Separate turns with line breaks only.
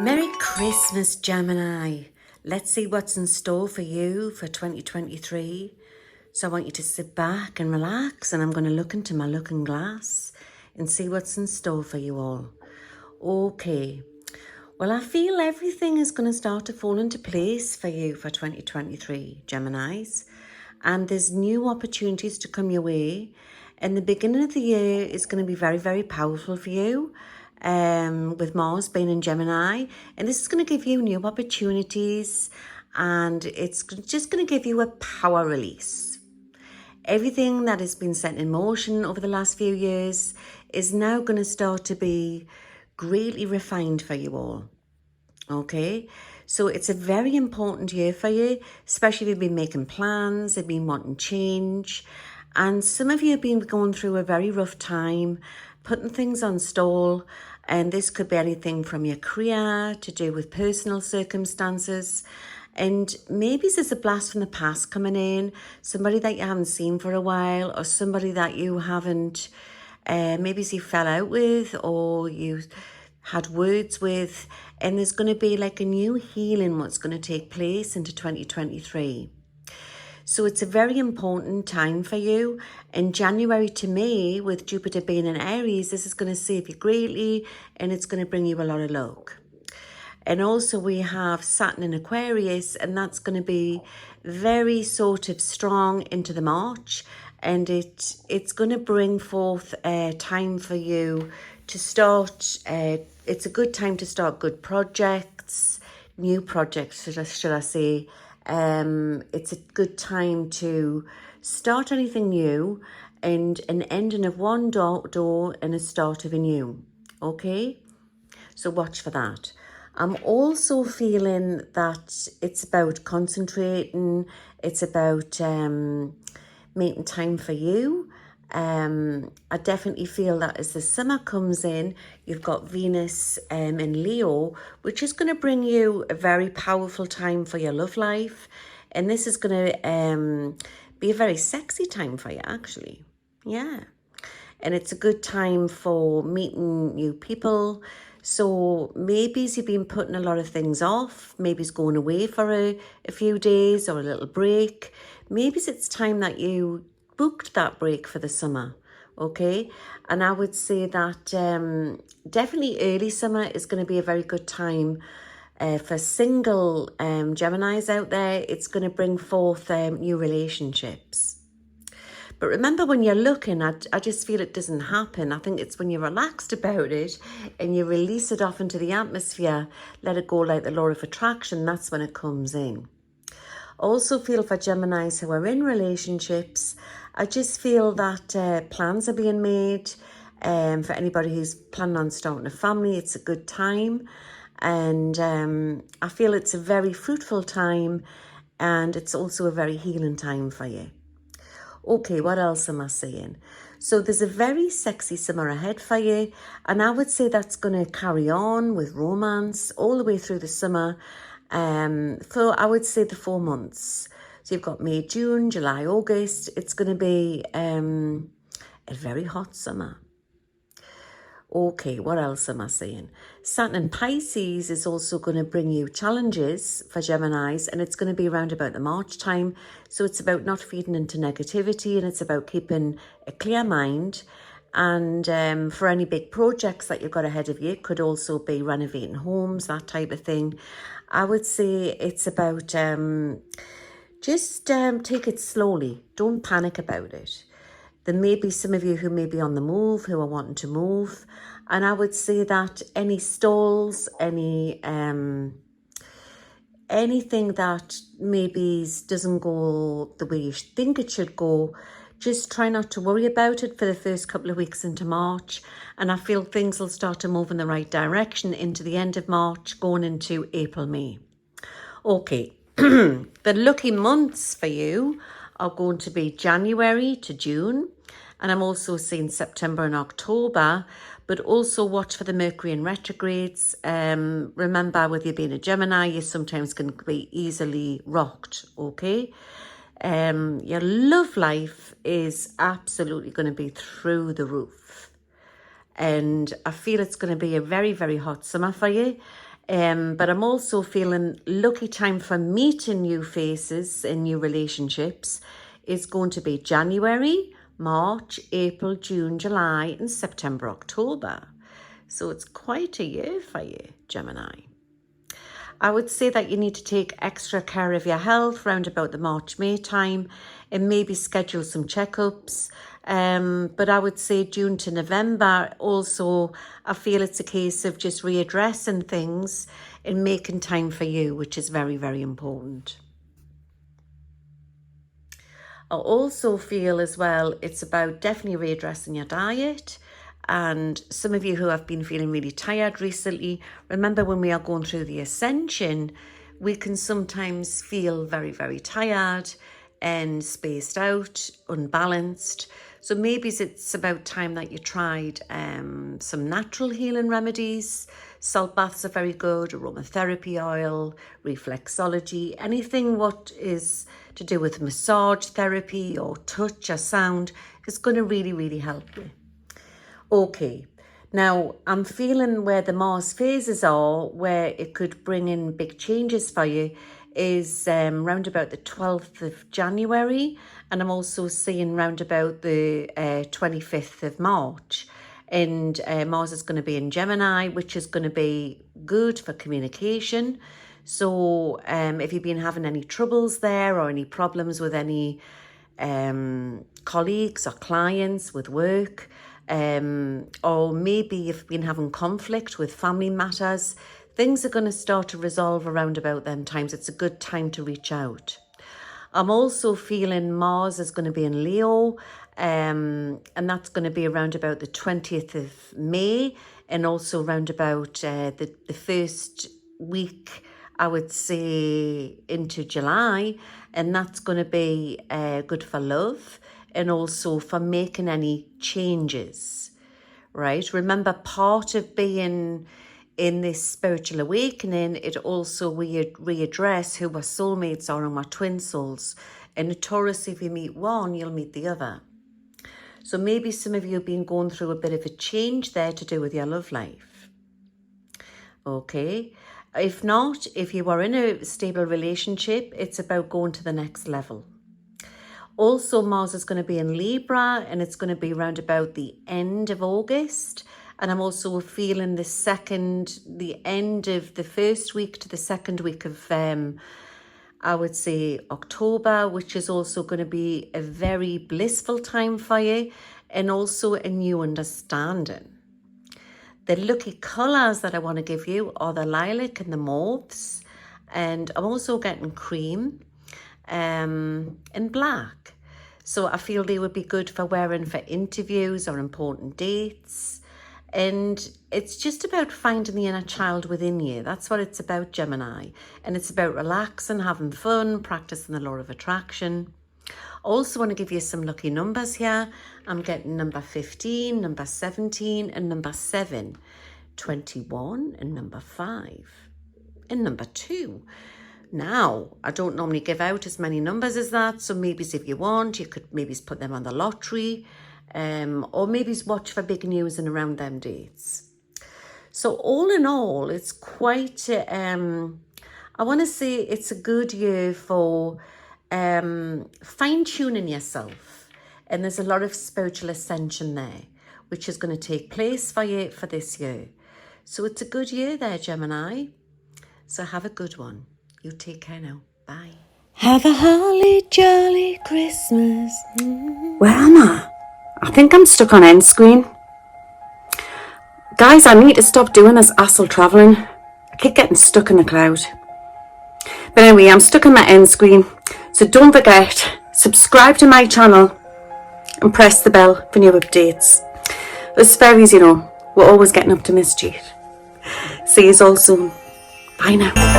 Merry Christmas, Gemini. Let's see what's in store for you for 2023. So I want you to sit back and relax, and I'm going to look into my looking glass and see what's in store for you all. Okay. Well, I feel everything is going to start to fall into place for you for 2023, Geminis. And there's new opportunities to come your way. And the beginning of the year is going to be very, very powerful for you. With Mars being in Gemini, and this is going to give you new opportunities, and it's just going to give you a power release. Everything that has been set in motion over the last few years is now going to start to be greatly refined for you all. Okay, so it's a very important year for you, especially if you've been making plans, you've been wanting change, and some of you have been going through a very rough time, putting things on stall. And this could be anything from your career to do with personal circumstances. And maybe there's a blast from the past coming in, somebody that you haven't seen for a while, or somebody that you haven't, maybe you fell out with, or you had words with. And there's going to be like a new healing what's going to take place into 2023. So it's a very important time for you. In January to May, with Jupiter being in Aries, this is going to save you greatly, and it's going to bring you a lot of luck. And also we have Saturn in Aquarius, and that's going to be very sort of strong into the March. And it's going to bring forth time for you to start. It's a good time to start good projects, new projects, should I say. It's a good time to start anything new, and an ending of one door and a start of a new. Okay, so watch for that. I'm also feeling that it's about concentrating. It's about making time for you. I definitely feel that as the summer comes in, you've got Venus in Leo, which is going to bring you a very powerful time for your love life. And this is going to be a very sexy time for you, actually. Yeah. And it's a good time for meeting new people. So maybe you've been putting a lot of things off. Maybe it's going away for a few days or a little break. Maybe it's time that you booked that break for the summer. Okay, and I would say that definitely early summer is going to be a very good time for single Geminis out there. It's going to bring forth new relationships. But remember, when you're looking, I just feel it doesn't happen. I think it's when you're relaxed about it and you release it off into the atmosphere, let it go like the law of attraction, that's when it comes in. Also feel for Geminis who are in relationships, I just feel that plans are being made. For anybody who's planning on starting a family, it's a good time. And I feel it's a very fruitful time, and it's also a very healing time for you. Okay, what else am I saying? So there's a very sexy summer ahead for you, and I would say that's going to carry on with romance all the way through the summer. For I would say the 4 months. So you've got May, June, July, August. It's going to be a very hot summer. Okay, what else am I saying? Saturn in Pisces is also going to bring you challenges for Geminis, and it's going to be around about the March time. So it's about not feeding into negativity, and it's about keeping a clear mind. And for any big projects that you've got ahead of you, it could also be renovating homes, that type of thing. I would say it's about just take it slowly. Don't panic about it. There may be some of you who may be on the move, who are wanting to move. And I would say that any stalls, anything that maybe doesn't go the way you think it should go, just try not to worry about it for the first couple of weeks into March. And I feel things will start to move in the right direction into the end of March, going into April, May. Okay, the lucky months for you are going to be January to June. And I'm also seeing September and October, but also watch for the Mercury in retrogrades. Remember, with you being a Gemini, you sometimes can be easily rocked, okay? Your love life is absolutely going to be through the roof. And I feel it's going to be a very, very hot summer for you. But I'm also feeling lucky time for meeting new faces in new relationships is going to be January, March, April, June, July, and September, October. So it's quite a year for you, Gemini. I would say that you need to take extra care of your health round about the March, May time and maybe schedule some checkups. But I would say June to November also, I feel it's a case of just readdressing things and making time for you, which is very, very important. I also feel as well, it's about definitely readdressing your diet. And some of you who have been feeling really tired recently, remember when we are going through the ascension, we can sometimes feel very, very tired and spaced out, unbalanced. So maybe it's about time that you tried some natural healing remedies. Salt baths are very good, aromatherapy oil, reflexology, anything what is to do with massage therapy or touch or sound is going to really, really help you. Okay, now I'm feeling where the Mars phases are, where it could bring in big changes for you, is round about the 12th of January, and I'm also seeing round about the 25th of March. And Mars is going to be in Gemini, which is going to be good for communication. So if you've been having any troubles there or any problems with any colleagues or clients with work, or maybe you've been having conflict with family matters, things are going to start to resolve around about them times. It's a good time to reach out. I'm also feeling Mars is going to be in Leo, and that's going to be around about the 20th of May, and also around about the first week, I would say, into July, and that's going to be good for love and also for making any changes, right? Remember, part of being in this spiritual awakening, it also readdress who our soulmates are and our twin souls. And a Taurus, if you meet one, you'll meet the other. So maybe some of you have been going through a bit of a change there to do with your love life. Okay. If not, if you are in a stable relationship, it's about going to the next level. Also, Mars is going to be in Libra, and it's going to be around about the end of August. And I'm also feeling the end of the first week to the second week of, I would say, October, which is also going to be a very blissful time for you, and also a new understanding. The lucky colours that I want to give you are the lilac and the mauves. And I'm also getting cream and black. So I feel they would be good for wearing for interviews or important dates. And it's just about finding the inner child within you. That's what it's about, Gemini. And it's about relaxing, having fun, practicing the law of attraction. Also want to give you some lucky numbers here. I'm getting number 15, number 17, and number 7, 21, and number 5, and number 2. Now, I don't normally give out as many numbers as that, so maybe if you want, you could maybe put them on the lottery, or maybe watch for big news and around them dates. So all in all, it's quite, I want to say it's a good year for fine-tuning yourself. And there's a lot of spiritual ascension there, which is going to take place for you for this year. So it's a good year there, Gemini. So have a good one. You take care now. Bye.
Have a holly jolly Christmas.
Where am I? I think I'm stuck on end screen. Guys, I need to stop doing this astral travelling. I keep getting stuck in the cloud. But anyway, I'm stuck on my end screen. So don't forget, subscribe to my channel and press the bell for new updates. Us fairies, you know, we're always getting up to mischief. See you all soon. Bye now.